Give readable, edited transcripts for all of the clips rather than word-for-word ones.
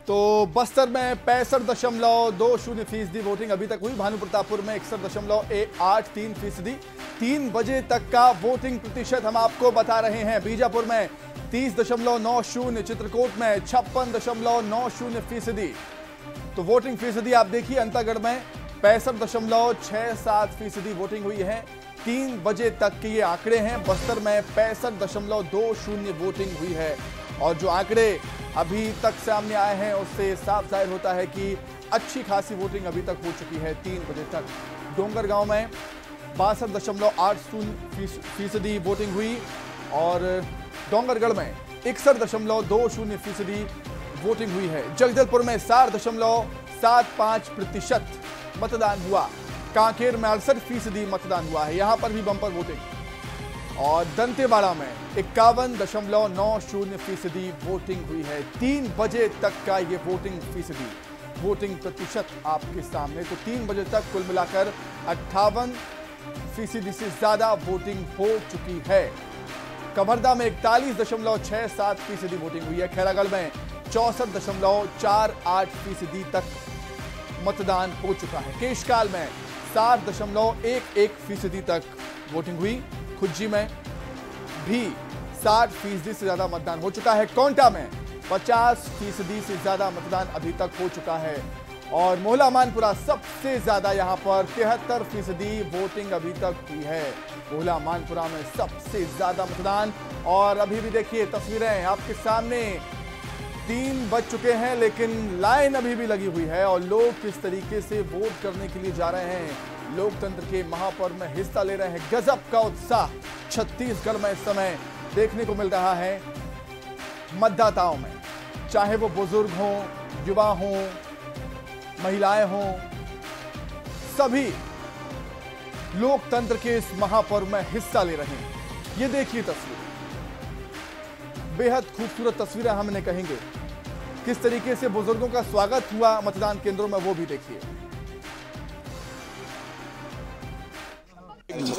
तो बस्तर में 65.20% वोटिंग अभी तक हुई। भानु प्रतापपुर में 61.83%। 3 बजे तक का वोटिंग प्रतिशत हम आपको बता रहे हैं। बीजापुर में 30.90, चित्रकूट में 56.90%। तो वोटिंग फीसदी आप देखिए, अंतागढ़ में 65.67% वोटिंग हुई है। 3 बजे तक के ये आंकड़े हैं। बस्तर में 65.20 वोटिंग हुई है। और जो आंकड़े अभी तक सामने आए हैं उससे साफ जाहिर होता है कि अच्छी खासी वोटिंग अभी तक हो चुकी है 3 बजे तक। डोंगरगांव में 62.80% वोटिंग हुई और डोंगरगढ़ में 61.20% वोटिंग हुई है। जगदलपुर में 60.75% मतदान हुआ। कांकेर में 68% मतदान हुआ है, यहां पर भी बम्पर वोटिंग। और दंतेवाड़ा में 51.90% वोटिंग हुई है। 3 बजे तक का ये वोटिंग प्रतिशत आपके सामने। तो 3 बजे तक कुल मिलाकर 58% से ज्यादा वोटिंग हो चुकी है। कवर्धा में 41.67% वोटिंग हुई है। खैरागढ़ में 64.48% तक मतदान हो चुका है। केशकाल में 60.11% तक वोटिंग हुई। खुज्जी में भी 60% से ज्यादा मतदान हो चुका है। कोंटा में 50% से ज्यादा मतदान अभी तक हो चुका है। और मोहला मानपुरा सबसे ज्यादा, यहां पर 73% वोटिंग अभी तक हुई है। मोहला मानपुरा में सबसे ज्यादा मतदान। और अभी भी देखिए तस्वीरें आपके सामने, 3 बज चुके हैं लेकिन लाइन अभी भी लगी हुई है और लोग किस तरीके से वोट करने के लिए जा रहे हैं, लोकतंत्र के महापर्व में हिस्सा ले रहे हैं। गजब का उत्साह छत्तीसगढ़ में इस समय देखने को मिल रहा है मतदाताओं में, चाहे वो बुजुर्ग हों, युवा हों, महिलाएं हों, सभी लोकतंत्र के इस महापर्व में हिस्सा ले रहे हैं। ये देखिए तस्वीर, बेहद खूबसूरत तस्वीरें हम इन्हें कहेंगे। किस तरीके से बुजुर्गों का स्वागत हुआ मतदान केंद्रों में, वो भी देखिए।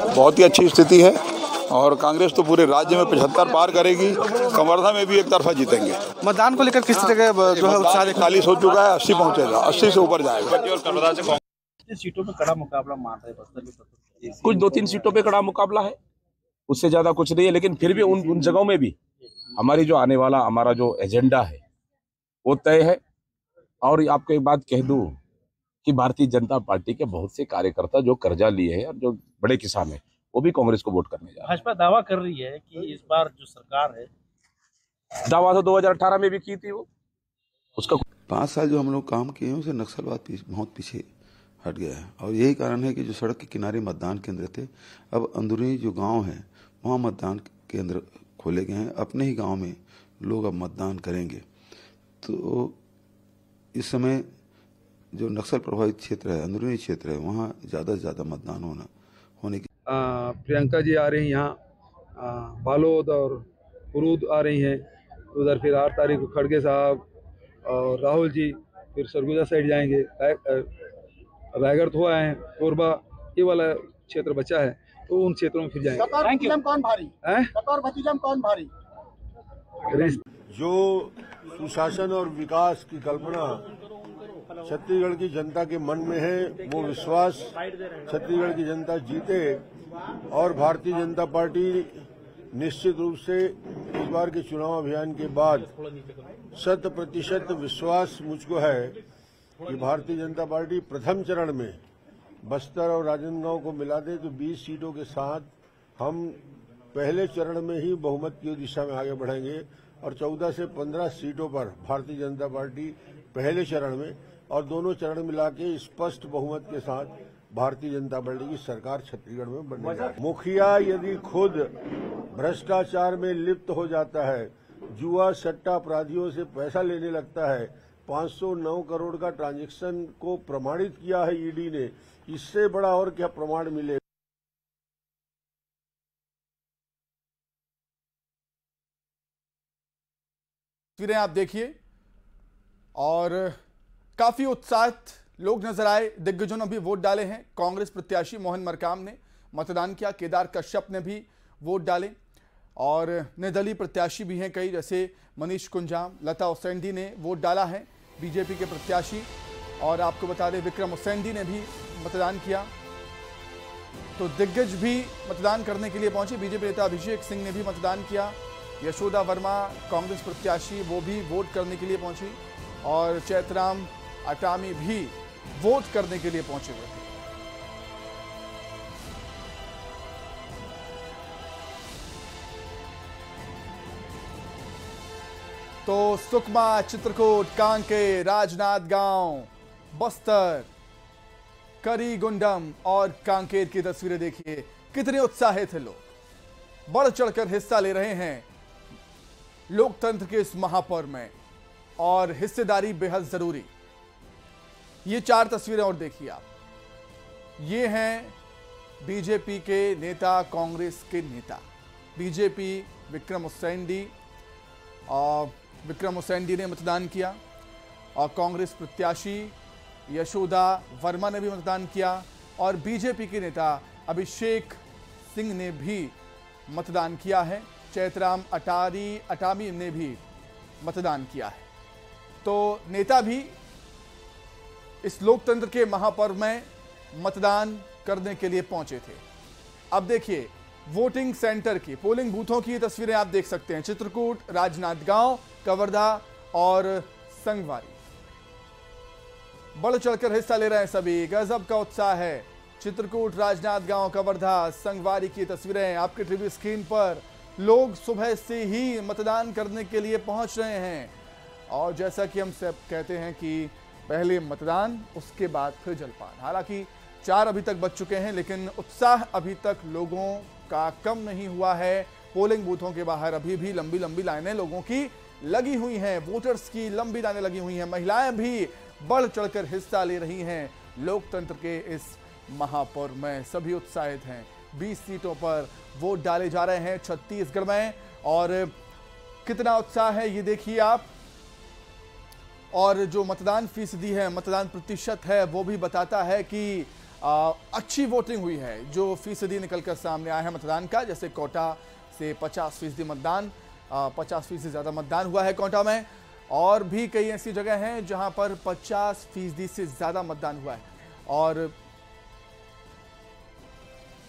बहुत ही अच्छी स्थिति है और कांग्रेस तो पूरे राज्य में 75 पार करेगी। कवर्धा में भी एक तरफा जीतेंगे। मतदान को लेकर किस तरह का जो है उत्साह 40 हो चुका है, 80 पहुंचेगा, 80 से ऊपर जाएगा। सीटों पे कड़ा मुकाबला मार रहे बस्तर में, कुछ 2-3 सीटों पे कड़ा मुकाबला है, उससे ज्यादा कुछ नहीं है। लेकिन फिर भी उन जगहों में भी हमारी जो आने वाला हमारा जो एजेंडा है वो तय है। और आपको एक बात कह दूं कि भारतीय जनता पार्टी के बहुत से कार्यकर्ता जो कर्जा लिए हैं और जो बड़े किसान हैं वो भी कांग्रेस को वोट करने जा रहे हैं। भाजपा दावा कर रही है कि इस बार जो सरकार है, दावा तो 2018 में भी की थी वो, उसका 5 साल जो हम लोग काम किए हैं उसे नक्सलवाद बहुत पीछे हट गया है। और यही कारण है कि जो सड़क के किनारे मतदान केंद्र थे, अब अंदरूनी जो गांव है वहाँ मतदान केंद्र खोले गए हैं। अपने ही गांव में लोग अब मतदान करेंगे। तो इस समय जो नक्सल प्रभावित क्षेत्र है, अंदरूनी क्षेत्र है, वहाँ ज़्यादा से ज़्यादा मतदान होने की। प्रियंका जी आ रही हैं यहाँ, बालोद और पुरूद आ रही हैं उधर। फिर 8 तारीख को खड़गे साहब और राहुल जी फिर सरगुजा साइड जाएंगे। रायगढ़ तो आए हैं, कोरबा ये वाला क्षेत्र बचा है, तो उन क्षेत्रों में फिर जाएंगे। कौन भारी है? भतीजा कौन भारी? जो सुशासन और विकास की कल्पना छत्तीसगढ़ की जनता के मन में है, वो विश्वास छत्तीसगढ़ की जनता जीते। और भारतीय जनता पार्टी निश्चित रूप से इस बार के चुनाव अभियान के बाद 100% विश्वास मुझको है कि भारतीय जनता पार्टी प्रथम चरण में बस्तर और राजनांदगांव को मिला दे तो 20 सीटों के साथ हम पहले चरण में ही बहुमत की दिशा में आगे बढ़ेंगे। और 14 से 15 सीटों पर भारतीय जनता पार्टी पहले चरण में और दोनों चरण मिला के स्पष्ट बहुमत के साथ भारतीय जनता पार्टी की सरकार छत्तीसगढ़ में बनेगी। मुखिया यदि खुद भ्रष्टाचार में लिप्त हो जाता है, जुआ सट्टा अपराधियों से पैसा लेने लगता है, 509 करोड़ का ट्रांजैक्शन को प्रमाणित किया है ईडी ने, इससे बड़ा और क्या प्रमाण मिले। तस्वीरें आप देखिए और काफी उत्साहित लोग नजर आए। दिग्गजों ने भी वोट डाले हैं। कांग्रेस प्रत्याशी मोहन मरकाम ने मतदान किया, केदार कश्यप ने भी वोट डाले और निर्दलीय प्रत्याशी भी हैं कई, जैसे मनीष कुंजाम, लता उसेंडी ने वोट डाला है। बीजेपी के प्रत्याशी। और आपको बता दें विक्रम उसेंडी ने भी मतदान किया, तो दिग्गज भी मतदान करने के लिए पहुंचे। बीजेपी नेता अभिषेक सिंह ने भी मतदान किया। यशोदा वर्मा कांग्रेस प्रत्याशी वो भी वोट करने के लिए पहुंची और चैतराम अटामी भी वोट करने के लिए पहुंचे हुए थे। तो सुकमा, चित्रकूट, कांकेर, राजनांदगांव, बस्तर, करीगुंडम और कांकेर की तस्वीरें देखिए। कितने उत्साहित थे लोग, बढ़ चढ़कर हिस्सा ले रहे हैं लोकतंत्र के इस महापर्व में, और हिस्सेदारी बेहद जरूरी। ये 4 तस्वीरें और देखिए आप। ये हैं बीजेपी के नेता, कांग्रेस के नेता। बीजेपी विक्रम उसेंडी ने मतदान किया और कांग्रेस प्रत्याशी यशोदा वर्मा ने भी मतदान किया और बीजेपी के नेता अभिषेक सिंह ने भी मतदान किया है। चैतराम अटामी ने भी मतदान किया है। तो नेता भी इस लोकतंत्र के महापर्व में मतदान करने के लिए पहुंचे थे। अब देखिए वोटिंग सेंटर की, पोलिंग बूथों की तस्वीरें आप देख सकते हैं। चित्रकूट, राजनांदगांव, कवर्धा और संगवारी बढ़ चढ़कर हिस्सा ले रहे हैं सभी। गजब का उत्साह है। चित्रकूट, राजनांदगांव, कवर्धा, संगवारी की तस्वीरें आपके टीवी स्क्रीन पर। लोग सुबह से ही मतदान करने के लिए पहुंच रहे हैं और जैसा कि हम सब कहते हैं कि पहले मतदान, उसके बाद फिर जलपान। हालांकि 4 अभी तक बज चुके हैं, लेकिन उत्साह अभी तक लोगों का कम नहीं हुआ है। पोलिंग बूथों के बाहर अभी भी लंबी लंबी लाइनें लोगों की लगी हुई हैं, वोटर्स की लंबी लाइनें लगी हुई हैं। महिलाएं भी बढ़ चढ़कर हिस्सा ले रही हैं लोकतंत्र के इस महापर्व में। सभी उत्साहित हैं। 20 सीटों पर वोट डाले जा रहे हैं छत्तीसगढ़ में, और कितना उत्साह है ये देखिए आप। और जो मतदान फीसदी है, मतदान प्रतिशत है, वो भी बताता है कि अच्छी वोटिंग हुई है। जो फीसदी निकलकर सामने आया है मतदान का, जैसे कोटा से 50% मतदान, 50% से ज़्यादा मतदान हुआ है कोटा में, और भी कई ऐसी जगह हैं जहां पर 50% से ज़्यादा मतदान हुआ है। और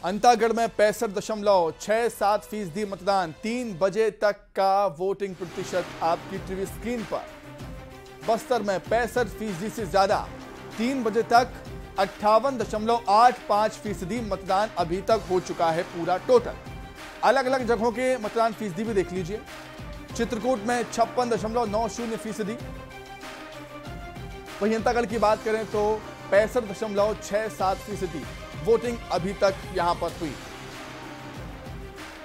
अंतागढ़ में 65.67% मतदान। 3 बजे तक का वोटिंग प्रतिशत आपकी टीवी स्क्रीन पर। बस्तर में 65% से ज्यादा, 3 बजे तक 58.85% मतदान अभी तक हो चुका है पूरा टोटल। अलग अलग जगहों के मतदान फीसदी भी देख लीजिए। चित्रकूट में 56.90%। वहीं अंतागढ़ की बात करें तो 65.67% वोटिंग अभी तक यहां पर हुई।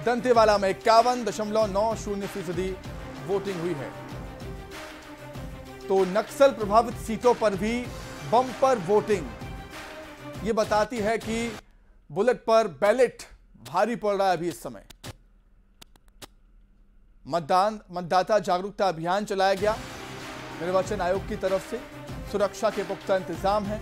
दंतेवाड़ा में 51.90% वोटिंग हुई है। तो नक्सल प्रभावित सीटों पर भी बम्पर वोटिंग, ये बताती है कि बुलेट पर बैलेट भारी पड़ रहा है अभी इस समय। मतदाता जागरूकता अभियान चलाया गया निर्वाचन आयोग की तरफ से। सुरक्षा के पुख्ता इंतजाम है।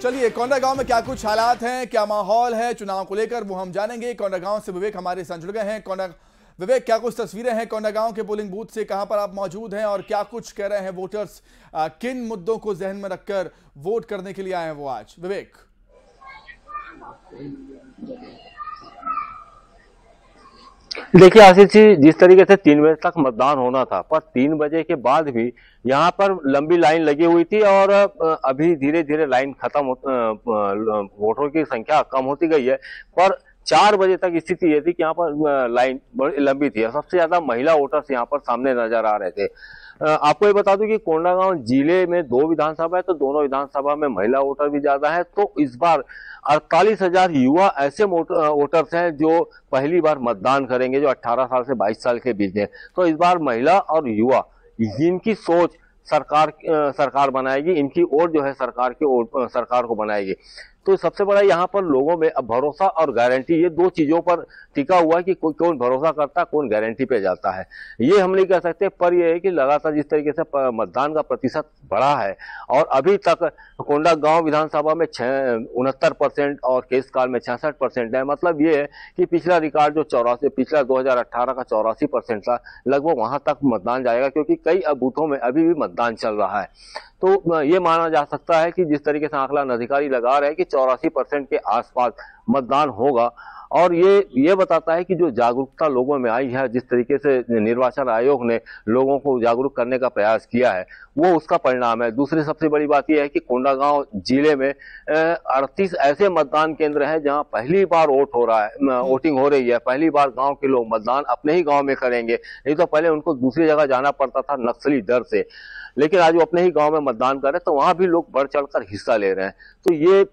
चलिए कोंडागांव में क्या कुछ हालात हैं, क्या माहौल है चुनाव को लेकर, वो हम जानेंगे। कोंडागांव से विवेक हमारे साथ जुड़ गए हैं। विवेक, क्या कुछ तस्वीरें हैं कोंडागांव के पोलिंग बूथ से, कहां पर आप मौजूद हैं और क्या कुछ कह रहे हैं वोटर्स, किन मुद्दों को जहन में रखकर वोट करने के लिए आए हैं वो आज? विवेक। देखिए आशीष जी, जिस तरीके से 3 बजे तक मतदान होना था, पर 3 बजे के बाद भी यहाँ पर लंबी लाइन लगी हुई थी और अभी धीरे धीरे लाइन खत्म वोटरों की संख्या कम होती गई है। पर 4 बजे तक स्थिति ये थी कि यहाँ पर लाइन बड़ी लंबी थी और सबसे ज्यादा महिला वोटर्स यहाँ पर सामने नजर आ रहे थे। आपको ये बता दूं कि कोंडागांव जिले में 2 विधानसभा है, तो दोनों विधानसभा में महिला वोटर भी ज्यादा है। तो इस बार 48,000 युवा ऐसे वोटर्स हैं जो पहली बार मतदान करेंगे, जो 18 साल से 22 साल के बीच हैं। तो इस बार महिला और युवा, जिनकी सोच सरकार बनाएगी, इनकी ओर जो है सरकार को बनाएगी। तो सबसे बड़ा यहाँ पर लोगों में अब भरोसा और गारंटी, ये दो चीजों पर टिका हुआ है कि कौन भरोसा करता है, कौन गारंटी पे जाता है। ये हम नहीं कह सकते, पर यह है कि लगातार जिस तरीके से मतदान का प्रतिशत बढ़ा है और अभी तक कोंडागांव विधानसभा में 69% और केसकाल में 66% है। मतलब ये है कि पिछला रिकॉर्ड जो पिछला 2018 का 84% था, लगभग वहां तक मतदान जाएगा, क्योंकि कई बूथों में अभी भी मतदान चल रहा है। तो ये माना जा सकता है कि जिस तरीके से आंकलन अधिकारी लगा रहे हैं कि 84% के आसपास मतदान होगा, और ये बताता है कि जो जागरूकता लोगों में आई है, जिस तरीके से निर्वाचन आयोग ने लोगों को जागरूक करने का प्रयास किया है, वो उसका परिणाम है। दूसरी सबसे बड़ी बात यह है कि कोंडागांव जिले में 38 ऐसे मतदान केंद्र हैं जहां पहली बार वोटिंग हो रही है। पहली बार गांव के लोग मतदान अपने ही गांव में करेंगे, नहीं तो पहले उनको दूसरी जगह जाना पड़ता था नक्सली डर से, लेकिन आज वो अपने ही गांव में मतदान कर रहे हैं, तो वहां भी लोग बढ़ चढ़कर हिस्सा ले रहे हैं। तो ये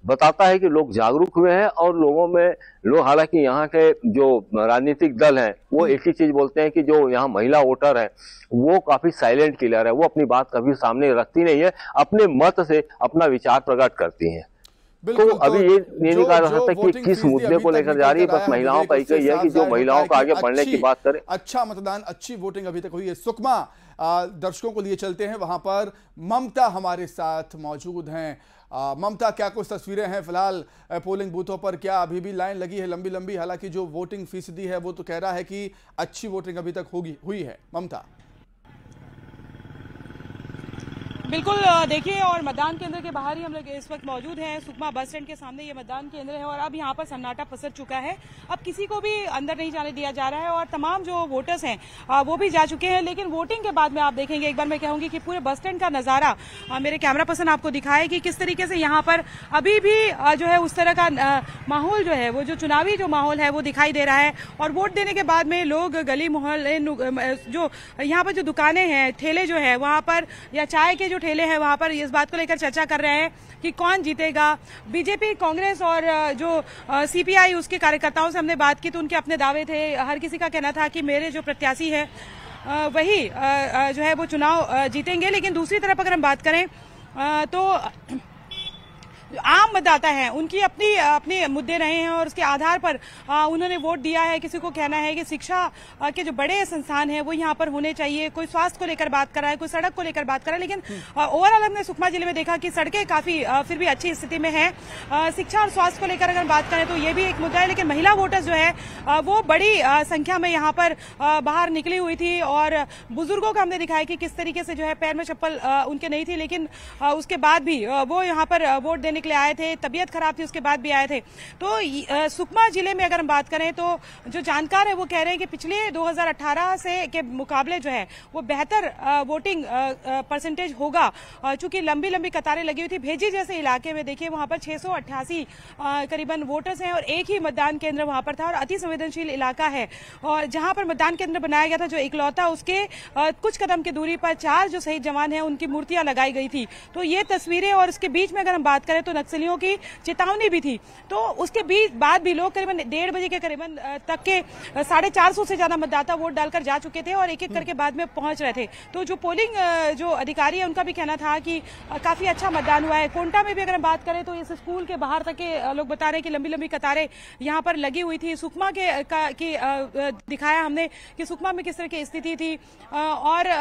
बताता है कि लोग जागरूक हुए हैं और हालांकि यहाँ के जो राजनीतिक दल हैं वो एक ही चीज बोलते हैं कि जो यहाँ महिला वोटर है वो काफी साइलेंट किलर है, वो अपनी बात कभी सामने रखती नहीं है, अपने मत से अपना विचार प्रकट करती हैं। तो अभी ये नहीं कहा जा सकता कि किस मुद्दे को लेकर जा रही है, बस महिलाओं का एक ही है कि जो महिलाओं का आगे बढ़ने की बात करे। अच्छा मतदान, अच्छी वोटिंग अभी तक हुई है। सुकमा दर्शकों को लिए चलते हैं, वहां पर ममता हमारे साथ मौजूद हैं। ममता, क्या कुछ तस्वीरें हैं फिलहाल पोलिंग बूथों पर? क्या अभी भी लाइन लगी है लंबी लंबी? हालांकि जो वोटिंग फीसदी है वो तो कह रहा है कि अच्छी वोटिंग अभी तक हुई है। ममता, बिल्कुल देखिए, और मतदान केंद्र के बाहर ही हम लोग इस वक्त मौजूद हैं। सुकमा बस स्टैंड के सामने ये मतदान केंद्र है और अब यहाँ पर सन्नाटा पसर चुका है। अब किसी को भी अंदर नहीं जाने दिया जा रहा है और तमाम जो वोटर्स हैं वो भी जा चुके हैं। लेकिन वोटिंग के बाद में आप देखेंगे, एक बार मैं कहूंगी कि पूरे बस स्टैंड का नजारा मेरे कैमरा पर्सन आपको दिखाए कि किस तरीके से यहाँ पर अभी भी जो है उस तरह का माहौल जो है, वो जो चुनावी जो माहौल है वो दिखाई दे रहा है। और वोट देने के बाद में लोग गली मोहल्ले, जो यहाँ पर जो दुकानें हैं, ठेले जो है वहां पर, या चाय के जो ठेले हैं वहां पर इस बात को लेकर चर्चा कर रहे हैं कि कौन जीतेगा। बीजेपी, कांग्रेस और जो सीपीआई उसके कार्यकर्ताओं से हमने बात की तो उनके अपने दावे थे। हर किसी का कहना था कि मेरे जो प्रत्याशी है वही जो है वो चुनाव जीतेंगे। लेकिन दूसरी तरफ अगर हम बात करें तो आम मतदाता हैं, उनकी अपने मुद्दे रहे हैं और उसके आधार पर उन्होंने वोट दिया है। किसी को कहना है कि शिक्षा के जो बड़े संस्थान हैं वो यहाँ पर होने चाहिए, कोई स्वास्थ्य को लेकर बात कर रहा है, कोई सड़क को लेकर बात कर रहा है। लेकिन ओवरऑल हमने सुकमा जिले में देखा कि सड़कें काफी फिर भी अच्छी स्थिति में है। शिक्षा और स्वास्थ्य को लेकर अगर बात करें तो ये भी एक मुद्दा है। लेकिन महिला वोटर्स जो है वो बड़ी संख्या में यहाँ पर बाहर निकली हुई थी और बुजुर्गों का हमने दिखाया कि किस तरीके से जो है पैर में चप्पल उनके नहीं थी, लेकिन उसके बाद भी वो यहाँ पर वोट देने के लिए आए थे। तबीयत खराब थी उसके बाद भी आए थे। तो सुकमा जिले में अगर हम बात करें तो जो जानकार है वो कह रहे हैं कि पिछले 2018 से के मुकाबले जो है वो बेहतर वोटिंग परसेंटेज होगा, चूंकि लंबी लंबी कतारें लगी हुई थी। भेजी जैसे इलाके में देखिए वहां पर 688 करीबन वोटर्स हैं और एक ही मतदान केंद्र वहां पर था और अति संवेदनशील इलाका है। और जहां पर मतदान केंद्र बनाया गया था जो इकलौता, उसके कुछ कदम की दूरी पर 4 जो शहीद जवान हैं उनकी मूर्तियां लगाई गई थी। तो ये तस्वीरें, और उसके बीच में अगर हम बात करें तो नक्सलियों की चेतावनी भी थी। तो उसके बाद भी लोग करीबन 1:30 बजे के करीबन तक के 450 से ज्यादा मतदाता वोट डालकर जा चुके थे और एक एक करके बाद में पहुंच रहे थे। तो जो पोलिंग जो अधिकारी है उनका भी कहना था कि काफी अच्छा मतदान हुआ है। कोंटा में भी अगर हम बात करें तो इस स्कूल के बाहर तक के लोग बता रहे हैं कि लंबी लंबी कतारें यहाँ पर लगी हुई थी। सुकमा की दिखाया हमने कि सुकमा में किस तरह की स्थिति थी और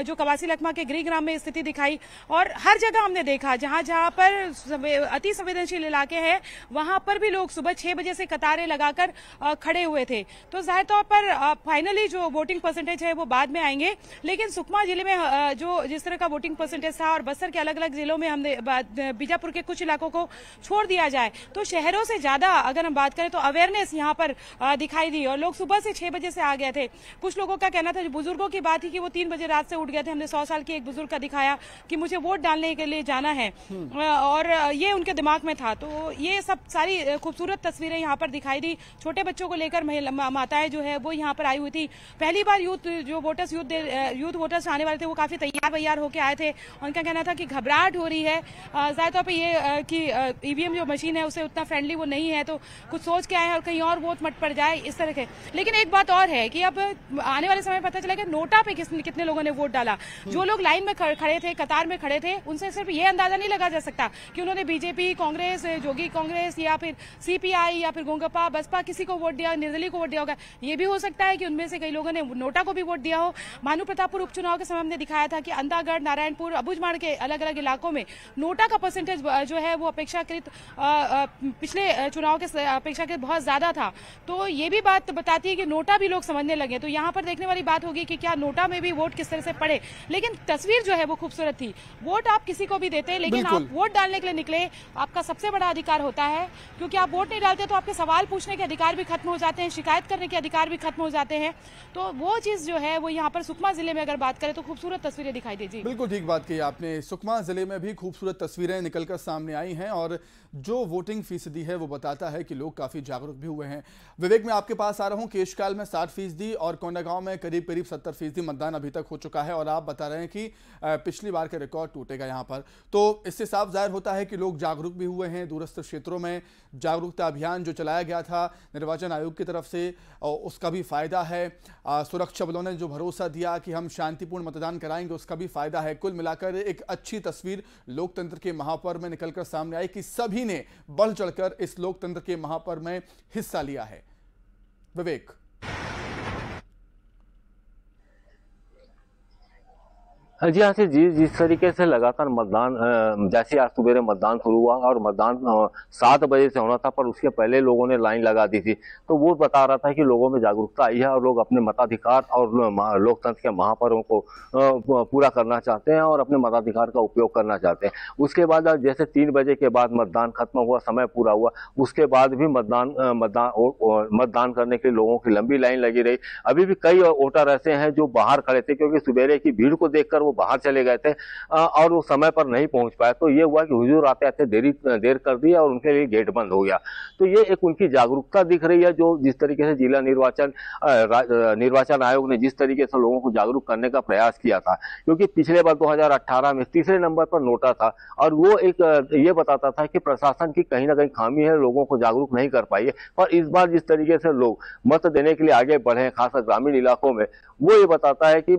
जो कवासी लखमा के गृहग्राम में स्थिति दिखाई। और हर जगह हमने देखा जहां जहां पर अति संवेदनशील इलाके हैं वहां पर भी लोग सुबह 6 बजे से कतारें लगाकर खड़े हुए थे। तो जाहिर तौर पर फाइनली जो वोटिंग परसेंटेज है वो बाद में आएंगे। लेकिन सुकमा जिले में जो जिस तरह का वोटिंग परसेंटेज था और बस्तर के अलग अलग जिलों में हमने बीजापुर के कुछ इलाकों को छोड़ दिया जाए तो शहरों से ज्यादा अगर हम बात करें तो अवेयरनेस यहाँ पर दिखाई दी और लोग सुबह से 6 बजे से आ गए थे। कुछ लोगों का कहना था, जो बुजुर्गों की बात थी, कि वो 3 बजे रात से उठ गए थे। हमने 100 साल के एक बुजुर्ग का दिखाया कि मुझे वोट डालने के लिए जाना है और ये उनके दिमाग में था। तो ये सब सारी खूबसूरत तस्वीरें यहाँ पर दिखाई दी। छोटे बच्चों को लेकर माताएं जो है वो यहाँ पर आई हुई थी। पहली बार यूथ वोटर्स आने वाले थे वो काफी तैयार होकर आए थे। उनका कहना था कि घबराहट हो रही है, जाहिर तौर पर ये कि ईवीएम जो मशीन है उससे उतना फ्रेंडली वो नहीं है, तो कुछ सोच के आए हैं और कहीं और वोट मत पड़ जाए इस तरह के। लेकिन एक बात और है कि अब आने वाले समय पता चलेगा नोटा पे कितने लोगों ने वोट डाला। जो लोग लाइन में खड़े थे, कतार में खड़े थे, उनसे सिर्फ ये अंदाजा नहीं लगा जा सकता कि उन्होंने बीजेपी, कांग्रेस, जोगी कांग्रेस या फिर सीपीआई या फिर गोंगपा, बसपा किसी को वोट दिया, निर्दलीय को वोट दिया होगा। ये भी हो सकता है कि उनमें से कई लोगों ने नोटा को भी वोट दिया हो। भानु प्रतापपुर उपचुनाव के समय हमने दिखाया था कि अंतागढ़, नारायणपुर, अबुझमाड़ के अलग अलग इलाकों में नोटा का परसेंटेज जो है वो अपेक्षाकृत पिछले चुनाव के अपेक्षाकृत बहुत ज्यादा था। तो ये भी बात बताती है कि नोटा भी लोग समझने लगे। तो यहाँ पर देखने वाली बात होगी कि क्या नोटा में भी वोट किस तरह से पड़े। लेकिन तस्वीर जो है वो खूबसूरत थी। वोट आप किसी को भी देते हैं, लेकिन आप वोट डालने के लिए निकले, आपका सबसे बड़ा अधिकार होता है, क्योंकि आप वोट नहीं डालते तो आपके सवाल पूछने के अधिकार भी खत्म हो जाते हैं, शिकायत करने के अधिकार भी खत्म हो जाते हैं। तो वो चीज जो है वो यहाँ पर सुकमा जिले में अगर बात करें तो खूबसूरत तस्वीरें दिखाई दी। जी बिल्कुल ठीक बात कही आपने। सुकमा जिले में भी खूबसूरत तस्वीरें निकलकर सामने आई हैं और जो वोटिंग फीसदी है वो बताता है कि लोग काफी जागरूक भी हुए हैं। विवेक, मैं आपके पास आ रहा हूं। केशकाल में 60% और कोंडागांव में करीब 70% मतदान अभी तक हो चुका है और आप बता रहे हैं कि पिछली बार का रिकॉर्ड टूटेगा यहां पर। तो इससे साफ जाहिर होता है कि लोग जागरूक भी हुए हैं। दूरस्थ क्षेत्रों में जागरूकता अभियान जो चलाया गया था निर्वाचन आयोग की तरफ से, उसका भी फायदा है। सुरक्षा बलों ने जो भरोसा दिया कि हम शांतिपूर्ण मतदान कराएंगे, उसका भी फायदा है। कुल मिलाकर एक अच्छी तस्वीर लोकतंत्र के महापर्व में निकलकर सामने आई कि सभी ने बढ़ चढ़कर इस लोकतंत्र के महापर्व में हिस्सा लिया है। विवेक, जी हाँ, जिस तरीके से लगातार मतदान, जैसे आज सुबह मतदान शुरू हुआ और मतदान 7 बजे से होना था, पर उसके पहले लोगों ने लाइन लगा दी थी, तो वो बता रहा था कि लोगों में जागरूकता आई है और लोग अपने मताधिकार और लोकतंत्र के महापर्वों को पूरा करना चाहते हैं और अपने मताधिकार का उपयोग करना चाहते हैं। उसके बाद जैसे 3 बजे के बाद मतदान खत्म हुआ, समय पूरा हुआ, उसके बाद भी मतदान करने के लोगों की लंबी लाइन लगी रही। अभी भी कई वोटर ऐसे हैं जो बाहर खड़े थे, क्योंकि सुबेरे की भीड़ को देखकर बाहर चले गए थे और वो समय पर नहीं पहुंच पाए। तो ये हुआ कि हुजूर आते आते देर कर दी और उनके लिए गेट बंद हो गया। तो ये एक उनकी जागरूकता दिख रही है, जो जिस तरीके से जिला निर्वाचन आयोग ने जिस तरीके से लोगों को जागरूक करने का प्रयास किया था। क्योंकि पिछले बार 2018 में तीसरे नंबर पर नोटा था और वो एक ये बताता था कि प्रशासन की कहीं ना कहीं खामी है, लोगों को जागरूक नहीं कर पाई है। पर इस बार जिस तरीके से लोग मत देने के लिए आगे बढ़े, खासकर ग्रामीण इलाकों में, वो ये बताता है कि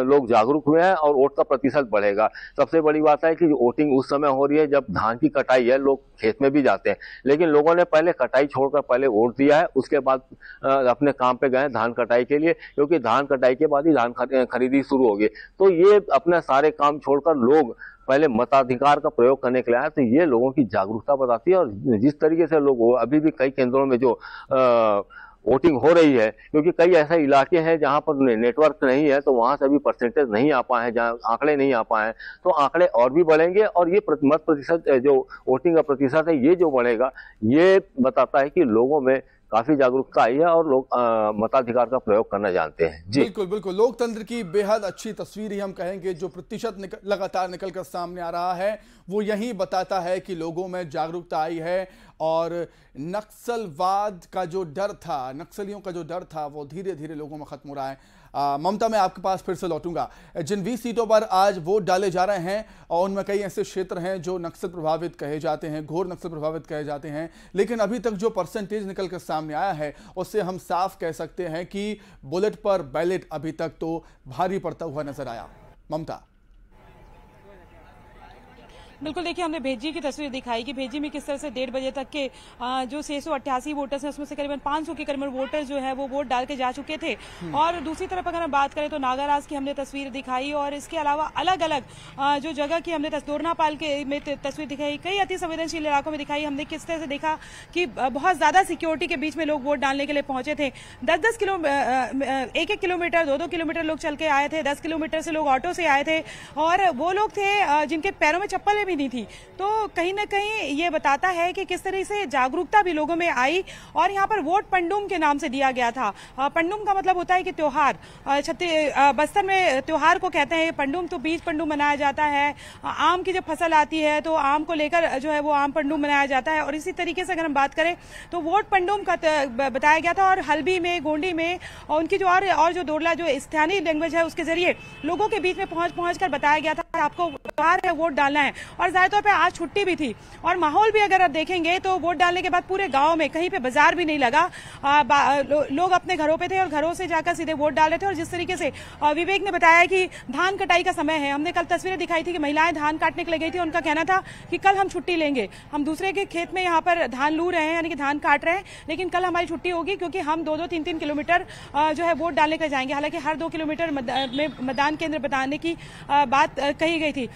लोग जागरूक हुए हैं और वोट का प्रतिशत बढ़ेगा। सबसे बड़ी बात है कि वोटिंग उस समय हो रही है जब धान की कटाई है, लोग खेत में भी जाते हैं, लेकिन लोगों ने पहले कटाई छोड़कर पहले वोट दिया है, उसके बाद अपने काम पे गए धान कटाई के लिए, क्योंकि धान कटाई के बाद ही धान खरीदी शुरू होगी। तो ये अपने सारे काम छोड़कर लोग पहले मताधिकार का प्रयोग करने के लिए आए। तो ये लोगों की जागरूकता बताती है। और जिस तरीके से लोग अभी भी कई केंद्रों में जो वोटिंग हो रही है, क्योंकि कई ऐसे इलाके हैं जहां पर नेटवर्क नहीं है, तो वहां से अभी परसेंटेज नहीं आ पाए हैं, जहां आंकड़े नहीं आ पाए हैं, तो आंकड़े और भी बढ़ेंगे और ये मत प्रतिशत जो वोटिंग का प्रतिशत है ये जो बढ़ेगा, ये बताता है कि लोगों में काफी जागरूकता आई है और लोग मताधिकार का प्रयोग करना जानते हैं। जी बिल्कुल बिल्कुल, लोकतंत्र की बेहद अच्छी तस्वीर ही हम कहेंगे। जो प्रतिशत लगातार निकलकर सामने आ रहा है वो यही बताता है कि लोगों में जागरूकता आई है और नक्सलवाद का जो डर था, नक्सलियों का जो डर था, वो धीरे धीरे लोगों में खत्म हो रहा है। ममता, मैं आपके पास फिर से लौटूंगा। जिन 20 सीटों पर आज वोट डाले जा रहे हैं और उनमें कई ऐसे क्षेत्र हैं जो नक्सल प्रभावित कहे जाते हैं, घोर नक्सल प्रभावित कहे जाते हैं, लेकिन अभी तक जो परसेंटेज निकलकर सामने आया है उससे हम साफ कह सकते हैं कि बुलेट पर बैलेट अभी तक तो भारी पड़ता हुआ नजर आया। ममता, बिल्कुल, देखिए हमने भेजी की तस्वीर दिखाई कि भेजी में किस तरह से 1:30 बजे तक के जो 688 वोटर्स हैं उसमें से करीबन 500 के करीब वोटर्स जो है वो वोट डाल के जा चुके थे। और दूसरी तरफ अगर हम बात करें तो नागाराज की हमने तस्वीर दिखाई और इसके अलावा अलग अलग जो जगह की हमने दोरनापाल के में तस्वीर दिखाई, कई अति संवेदनशील इलाकों में दिखाई। हमने किस तरह से देखा कि बहुत ज्यादा सिक्योरिटी के बीच में लोग वोट डालने के लिए पहुंचे थे। 10-10 किलोमीटर, 1-1 किलोमीटर, 2-2 किलोमीटर लोग चल के आए थे, 10 किलोमीटर से लोग ऑटो से आए थे और वो लोग थे जिनके पैरों में चप्पलें भी नहीं थी। तो कहीं ना कहीं ये बताता है कि किस तरह से जागरूकता भी लोगों में आई। और यहाँ पर वोट पंडुम के नाम से दिया गया था। पंडुम का मतलब होता है कि त्योहार, बस्तर में त्योहार को कहते हैं पंडुम। तो बीज पंडुम मनाया जाता है, आम की जब फसल आती है तो आम को लेकर जो है वो आम पंडुम मनाया जाता है। और इसी तरीके से अगर हम बात करें तो वोट पंडुम का बताया गया था। और हल्बी में, गोंडी में और उनकी जो और जो दोरला जो स्थानीय लैंग्वेज है उसके जरिए लोगों के बीच में पहुंच कर बताया गया था आपको बाहर है वोट डालना है। और ज्यादा तौर पे आज छुट्टी भी थी और माहौल भी अगर आप देखेंगे तो वोट डालने के बाद पूरे गांव में कहीं पे बाजार भी नहीं लगा, लोग अपने घरों पे थे और घरों से जाकर सीधे वोट डाल रहे थे। और जिस तरीके से विवेक ने बताया कि धान कटाई का समय है, हमने कल तस्वीरें दिखाई थी कि महिलाएं धान काटने के लिए गई थी, उनका कहना था कि कल हम छुट्टी लेंगे, हम दूसरे के खेत में यहाँ पर धान लू रहे हैं यानी कि धान काट रहे हैं, लेकिन कल हमारी छुट्टी होगी क्योंकि हम 2-2, 3-3 किलोमीटर जो है वोट डालने के जाएंगे। हालांकि हर 2 किलोमीटर में मतदान केंद्र बताने की बात कही गई थी।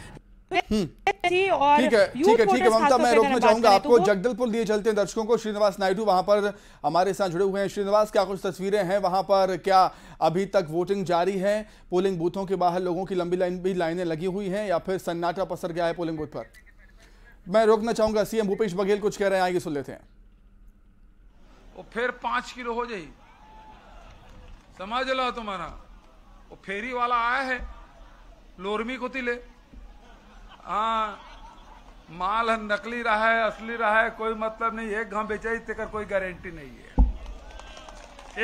और ठीक है ममता, मैं रोकना चाहूंगा आपको। जगदलपुर लिए चलते हैं दर्शकों को। श्रीनिवास नायडू वहां पर हमारे साथ जुड़े हुए हैं। श्रीनिवास, क्या कुछ तस्वीरें हैं वहां पर? क्या अभी तक वोटिंग जारी है? पोलिंग बूथों के बाहर लोगों की लंबी लाइनें लगी हुई हैं या फिर सन्नाटा पसर गया है पोलिंग बूथ पर? मैं रोकना चाहूंगा। सीएम भूपेश बघेल कुछ कह रहे हैं, आइए सुन लेते हैं। वो फिर 5 किलो हो जाए, समझ लो तुम्हारा। वो फेरी वाला आया है लोरमी को तिले, हाँ माल नकली रहा है असली रहा है कोई मतलब नहीं। एक घाम बेचे तेकर कोई गारंटी नहीं है,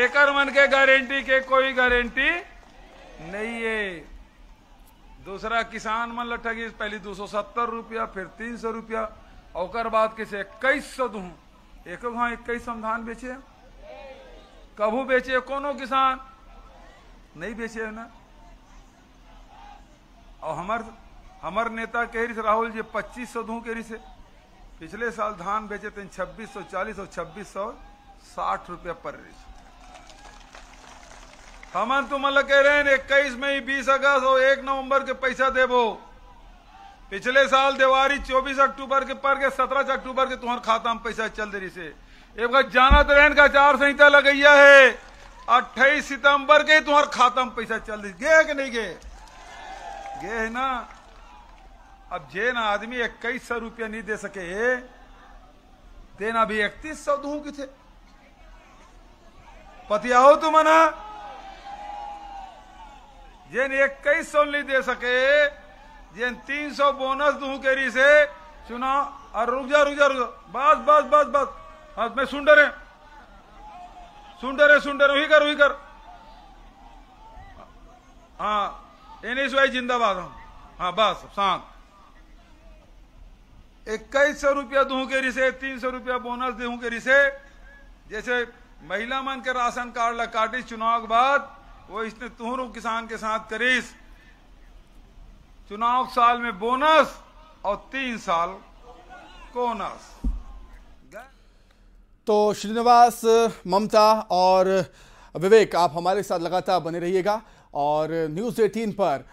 एकर मन के गारंटी के कोई गारंटी नहीं है। दूसरा किसान मन लठगी, पहले 270 रुपया, फिर 300 रुपया, और बाद किसे 2100 दू। एक घाव 2100 धान बेचे, कभू बेचे कोनो किसान नहीं बेचे है ना। और हमार नेता कह से राहुल जी 2500 दूं कह से। पिछले साल धान बेचे थे 2640 और 2660 रुपया पर रेस। हम तुम कह रहे हैं 21 मई 20 अगस्त और 1 नवंबर के पैसा देवो। पिछले साल दिवाली 24 अक्टूबर के पर के 17 अक्टूबर के तुम्हारे खाता में पैसा चल दे रही से। एक बार जाना तो रहन का आचार संहिता लगैया है, 28 सितंबर के तुम्हारे खाता में पैसा चल रही। गे कि नहीं गे है ना। अब जे ना आदमी 2100 रुपया नहीं दे सके, देना भी 3100 दूं कि थे पतिया हो तुम ना। जेन 2100 नहीं दे सके, जेन 300 बोनस दूं के री से चुनाव। और रुक जा बस हाँ मैं सुन डरे वही कर हाँ एनएसवाई जिंदाबाद हम। हाँ बस शांत। 2100 रुपया दूं के रिसे, 300 रुपया बोनस दूं के रिसे। जैसे महिला मन के राशन कार्ड ला काटी चुनाव के बाद, वो इसने तुहरो किसान के साथ करीस। चुनाव साल में बोनस और 3 साल बोनस। तो श्रीनिवास, ममता और विवेक, आप हमारे साथ लगातार बने रहिएगा और न्यूज़ 18 पर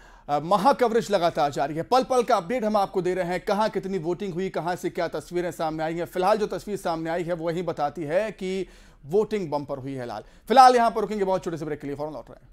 महा कवरेज लगातार जारी है। पल पल का अपडेट हम आपको दे रहे हैं, कहां कितनी वोटिंग हुई, कहां से क्या तस्वीरें सामने आई हैं। फिलहाल जो तस्वीर सामने आई है वही बताती है कि वोटिंग बम्पर हुई है। फिलहाल यहां पर रुकेंगे, बहुत छोटे से ब्रेक के लिए फौरन लौट रहे हैं।